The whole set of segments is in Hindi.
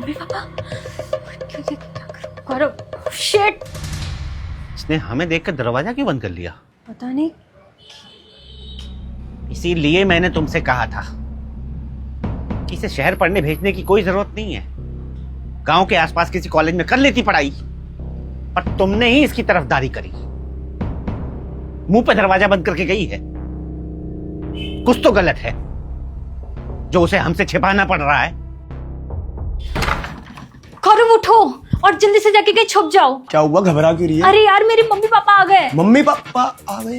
मम्मी पापा क्या करूं? गौरव शिट, इसने हमें देखकर दरवाजा क्यों बंद कर लिया? पता नहीं। इसीलिए मैंने तुमसे कहा था कि इसे शहर पढ़ने भेजने की कोई जरूरत नहीं है। गांव के आसपास किसी कॉलेज में कर लेती पढ़ाई, पर तुमने ही इसकी तरफदारी करी। मुंह पे दरवाजा बंद करके गई है। कुछ तो गलत है जो उसे हमसे छिपाना पड़ रहा है। गौरव उठो और जल्दी से जाके कहीं छुप जाओ। क्या हुआ, घबरा क्यों रही है? अरे यार मेरे मम्मी पापा आ गए। मम्मी पापा आ गए?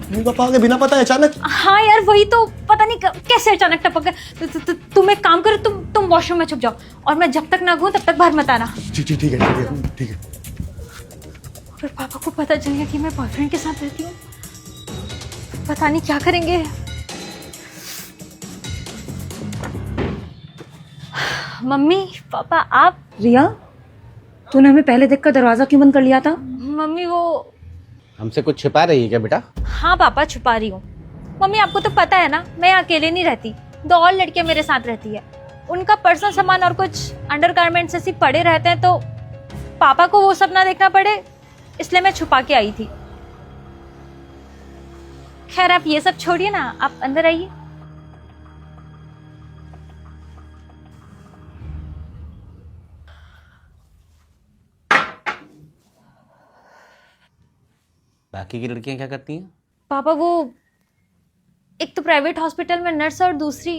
मम्मी पापा आ गए बिना पता अचानक? हाँ यार वही तो, पता नहीं कैसे अचानक टपक गए। तुम एक काम करो, तुम वॉशरूम में छुप जाओ और मैं जब तक ना कहूं तब तक बाहर मत आना। ठीक है। फिर पापा को पता चल गया कि मैं बॉयफ्रेंड के साथ रहती हूँ, पता नहीं क्या करेंगे। मम्मी पापा आप। रिया, तूने हमें पहले देखकर दरवाजा क्यों बंद कर लिया था? मम्मी वो हमसे कुछ छिपा रही है क्या बेटा? हाँ पापा छुपा रही हूँ। मम्मी आपको तो पता है ना, मैं अकेले नहीं रहती, 2 और लड़कियां मेरे साथ रहती है। उनका पर्सनल सामान और कुछ अंडरगारमेंट्स ऐसे पड़े रहते हैं, तो पापा को वो सब ना देखना पड़े, इसलिए मैं छुपा के आई थी। खैर आप ये सब छोड़िए ना, आप अंदर आइए। बाकी की लड़कियां क्या करती हैं? पापा वो एक तो प्राइवेट हॉस्पिटल में नर्स और दूसरी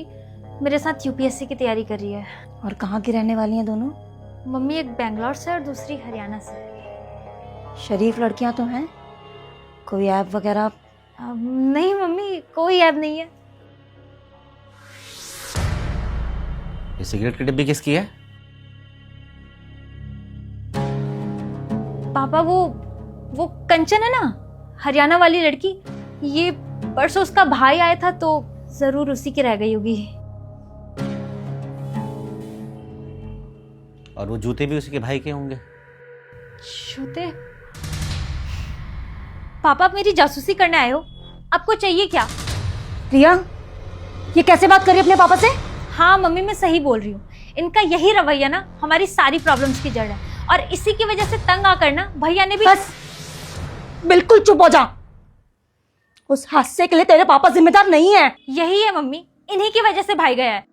मेरे साथ यूपीएससी की तैयारी कर रही है। और कहाँ की रहने वाली हैं दोनों? मम्मी एक बेंगलोर से और दूसरी हरियाणा से। शरीफ लड़कियां तो हैं, कोई ऐप वगैरह? नहीं मम्मी, कोई ऐप नहीं है। ये सिगरेट की डिब्बी किसकी है? पापा वो कंचन है ना, हरियाणा वाली लड़की, ये परसों उसका भाई आया था तो जरूर उसी की रह गई होगी। और वो जूते भी उसी के भाई के होंगे। जूते? पापा आप मेरी जासूसी करने आए हो, आपको चाहिए क्या? रिया, ये कैसे बात कर रही है अपने पापा से? हाँ मम्मी मैं सही बोल रही हूँ, इनका यही रवैया ना हमारी सारी प्रॉब्लम्स की जड़ है, और इसी की वजह से तंग आकर ना भैया ने भी। बस बिल्कुल चुप हो जा। उस हादसे के लिए तेरे पापा जिम्मेदार नहीं है। यही है मम्मी, इन्हीं की वजह से भाई गया है।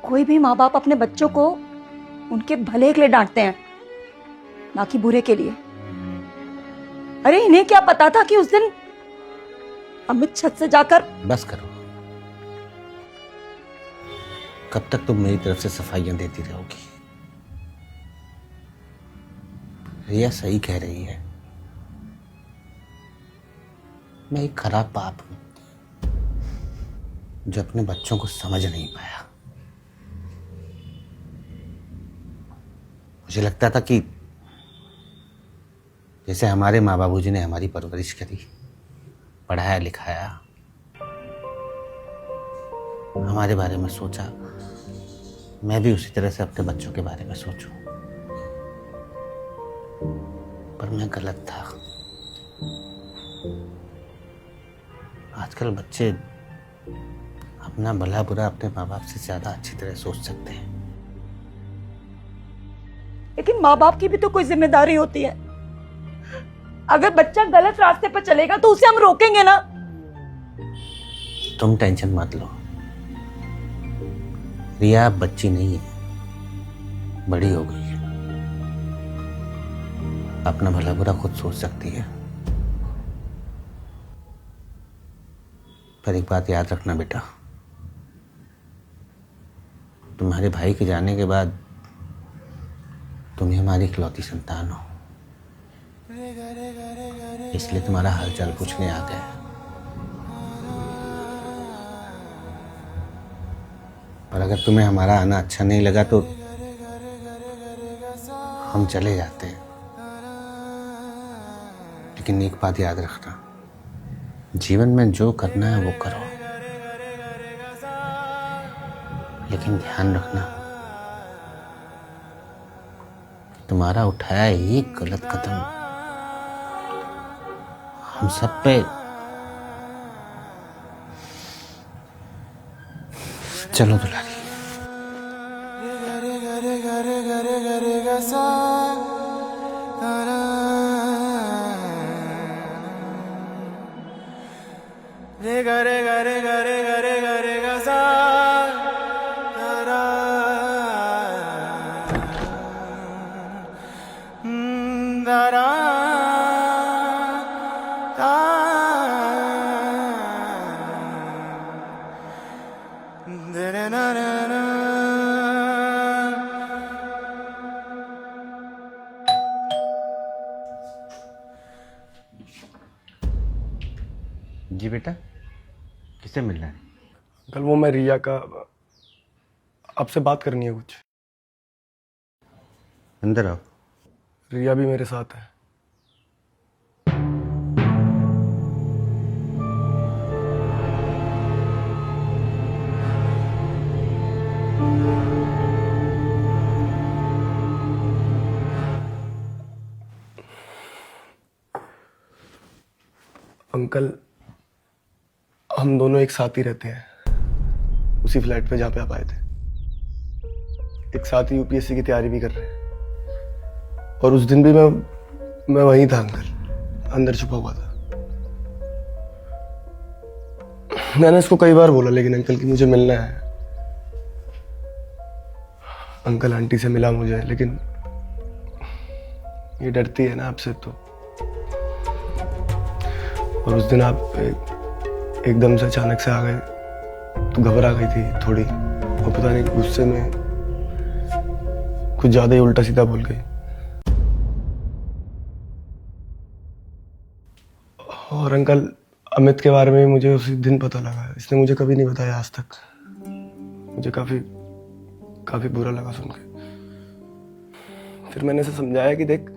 कोई भी माँ बाप अपने बच्चों को उनके भले के लिए डांटते हैं, ना कि बुरे के लिए। अरे इन्हें क्या पता था कि उस दिन अमित छत से जाकर। बस करो, कब तक तुम मेरी तरफ से सफाइयां देती रहोगी? रिया सही कह रही है, मैं एक खराब बाप हूं जो अपने बच्चों को समझ नहीं पाया। मुझे लगता था कि जैसे हमारे माँ बाबूजी ने हमारी परवरिश करी, पढ़ाया लिखाया, हमारे बारे में सोचा, मैं भी उसी तरह से अपने बच्चों के बारे में सोचूं। पर मैं गलत था। आजकल बच्चे अपना भला बुरा अपने माँ बाप से ज्यादा अच्छी तरह सोच सकते हैं। लेकिन माँ बाप की भी तो कोई जिम्मेदारी होती है। अगर बच्चा गलत रास्ते पर चलेगा तो उसे हम रोकेंगे ना। तुम टेंशन मत लो, रिया अब बच्ची नहीं है, बड़ी हो गई है, अपना भला बुरा खुद सोच सकती है। पर एक बात याद रखना बेटा, तुम्हारे भाई के जाने के बाद तुम ही हमारी इकलौती संतान हो, इसलिए तुम्हारा हालचाल पूछने आ गए। पर अगर तुम्हें हमारा आना अच्छा नहीं लगा तो हम चले जाते हैं। लेकिन एक बात याद रखना, जीवन में जो करना है वो करो, लेकिन ध्यान रखना तुम्हारा उठाया एक गलत कदम हम सब पे चलो दुलारी। रे गरे गरे गरे गरे गरे गसा दरा दरे ना ना जी बेटा, किससे मिलना है? कल वो मैं रिया का आपसे बात करनी है कुछ। अंदर आओ। रिया भी मेरे साथ है। अंकल, हम दोनों एक साथ ही रहते हैं, उसी फ्लैट पे जहाँ पे आप आए थे। एक साथ ही यूपीएससी की तैयारी भी कर रहे हैं। और उस दिन भी मैं वहीं था अंकल, अंदर छुपा हुआ था। मैंने इसको कई बार बोला लेकिन अंकल कि मुझे मिलना है। अंकल आंटी से मिला मुझे, लेकिन ये डरती है ना आपसे तो। और उस दिन आप एकदम से अचानक से आ गए तो घबरा गई थी थोड़ी, और पता नहीं गुस्से में कुछ ज्यादा ही उल्टा सीधा बोल गई। और अंकल, अमित के बारे में मुझे उसी दिन पता लगा। इसने मुझे कभी नहीं बताया आज तक। मुझे काफी बुरा लगा सुन के। फिर मैंने इसे समझाया कि देख,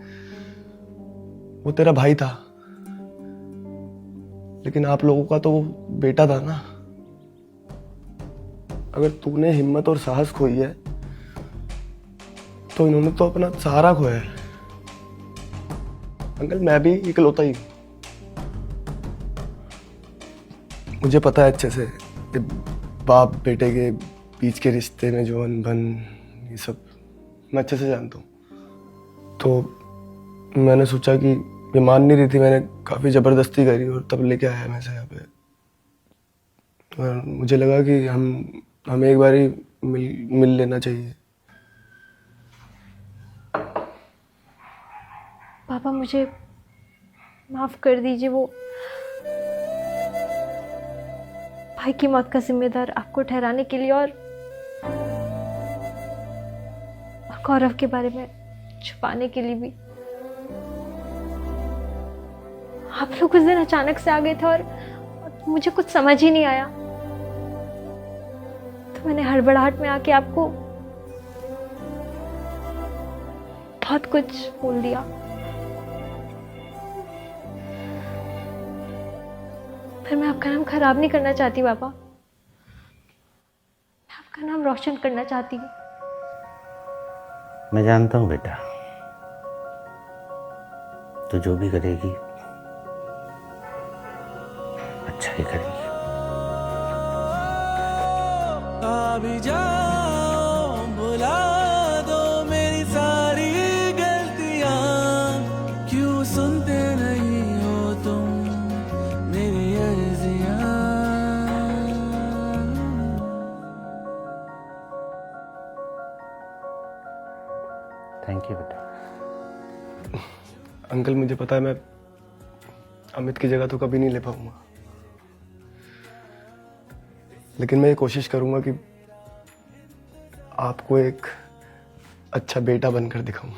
वो तेरा भाई था, लेकिन आप लोगों का तो वो बेटा था ना। अगर तूने हिम्मत और साहस खोई है तो इन्होंने तो अपना सहारा खोया है। अंकल, मैं भी इकलौता ही हूं। मुझे पता है अच्छे से कि बाप बेटे के बीच के रिश्ते में जो अनबन, ये सब मैं अच्छे से जानता हूँ। तो मैंने सोचा कि ये मान नहीं रही थी, मैंने काफी जबरदस्ती करी और तब लेके आया मैं इसे यहाँ पे। और मुझे लगा कि हमें एक बार ही मिल लेना चाहिए। पापा, मुझे माफ कर दीजिए। वो भाई की मौत का जिम्मेदार आपको ठहराने के लिए और गौरव के बारे में छुपाने के लिए भी। आप लोग उस दिन अचानक से आ गए थे और मुझे कुछ समझ ही नहीं आया, तो मैंने हड़बड़ाहट में आके आपको बहुत कुछ बोल दिया। पर मैं आपका नाम खराब नहीं करना चाहती पापा, मैं आपका नाम रोशन करना चाहती हूँ। मैं जानता हूँ बेटा, तो जो भी करेगी अच्छा ही करेगी। अभी जाओ, भुला दो मेरी सारी गलतियां, क्यों सुनते नहीं हो तुम मेरी अर्जियां। थैंक यू बेटा। अंकल, मुझे पता है मैं अमित की जगह तो कभी नहीं ले पाऊंगा, लेकिन मैं ये कोशिश करूंगा कि आपको एक अच्छा बेटा बनकर दिखाऊं।